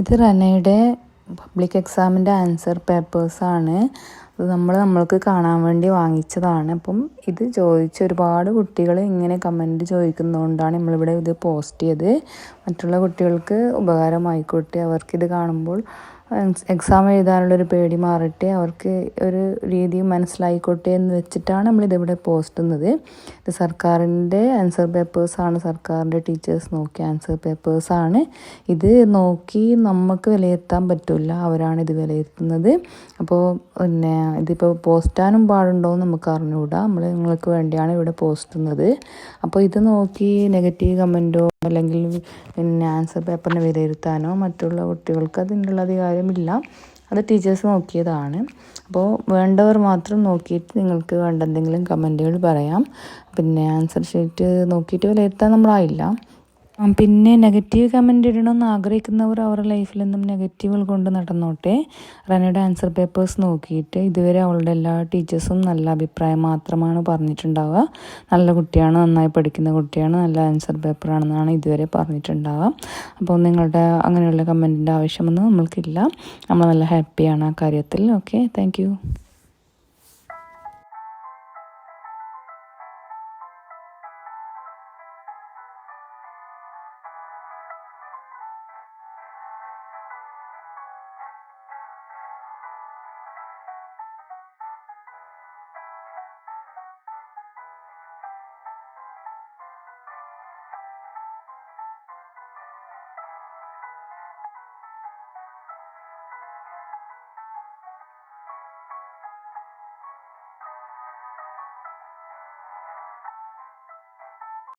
ഇത് റനയുടെ പബ്ലിക് എക്സാമിൻ്റെ ആൻസർ പേപ്പേഴ്സാണ്. അത് നമ്മൾക്ക് കാണാൻ വേണ്ടി വാങ്ങിച്ചതാണ്. അപ്പം ഇത് ചോദിച്ച് ഒരുപാട് കുട്ടികൾ ഇങ്ങനെ കമൻറ്റ് ചോദിക്കുന്നതുകൊണ്ടാണ് നമ്മളിവിടെ ഇത് പോസ്റ്റ് ചെയ്ത്. മറ്റുള്ള കുട്ടികൾക്ക് ഉപകാരമായിക്കോട്ടെ, അവർക്കിത് കാണുമ്പോൾ എക്സാം എഴുതാനുള്ളൊരു പേടി മാറട്ടെ, അവർക്ക് ഒരു രീതി മനസ്സിലായിക്കോട്ടെ എന്ന് വെച്ചിട്ടാണ് നമ്മളിതിവിടെ പോസ്റ്റ് ചെയ്യുന്നത്. ഇത് സർക്കാരിൻ്റെ ആൻസർ പേപ്പേഴ്സാണ്, സർക്കാരിൻ്റെ ടീച്ചേഴ്സ് നോക്കിയ ആൻസർ പേപ്പേഴ്സാണ്. ഇത് നോക്കി നമുക്ക് വിലയിരുത്താൻ പറ്റില്ല, അവരാണ് ഇത് വിലയിരുത്തുന്നത്. അപ്പോൾ ഇതിപ്പോൾ പോസ്റ്റാനും പാടുണ്ടോ എന്ന് നമുക്ക് അറിഞ്ഞുകൂടാ. നിങ്ങൾക്ക് വേണ്ടിയാണ് ഇവിടെ പോസ്റ്റ് ചെയ്യുന്നത്. അപ്പോൾ ഇത് നോക്കി നെഗറ്റീവ് കമൻറ്റോ അല്ലെങ്കിൽ ആൻസർ പേപ്പറിനെ വിലയിരുത്താനോ മറ്റുള്ള കുട്ടികൾക്ക് അതിനുള്ള അധികാരമില്ല. അത് ടീച്ചേഴ്സ് നോക്കിയതാണ്. അപ്പോൾ വേണ്ടവർ മാത്രം നോക്കിയിട്ട് നിങ്ങൾക്ക് വേണ്ട എന്തെങ്കിലും കമൻറ്റുകൾ പറയാം. ആൻസർ ഷീറ്റ് നോക്കിയിട്ട് വിലയിരുത്താൻ നമ്മളായില്ല. പിന്നെ നെഗറ്റീവ് കമൻ്റ് ഇടണമെന്ന് ആഗ്രഹിക്കുന്നവർ അവരുടെ ലൈഫിൽ നിന്നും നെഗറ്റീവുകൾ കൊണ്ട് നടന്നോട്ടെ. റനയുടെ ആൻസർ പേപ്പേഴ്സ് നോക്കിയിട്ട് ഇതുവരെ അവളുടെ എല്ലാ ടീച്ചേഴ്സും നല്ല അഭിപ്രായം മാത്രമാണ് പറഞ്ഞിട്ടുണ്ടാവുക. നല്ല കുട്ടിയാണ്, നന്നായി പഠിക്കുന്ന കുട്ടിയാണ്, നല്ല ആൻസർ പേപ്പറാണെന്നാണ് ഇതുവരെ പറഞ്ഞിട്ടുണ്ടാവുക. അപ്പോൾ നിങ്ങളുടെ അങ്ങനെയുള്ള കമൻറ്റിൻ്റെ ആവശ്യമൊന്നും നമ്മൾക്കില്ല. നമ്മൾ നല്ല ഹാപ്പിയാണ് ആ കാര്യത്തിൽ. Okay, thank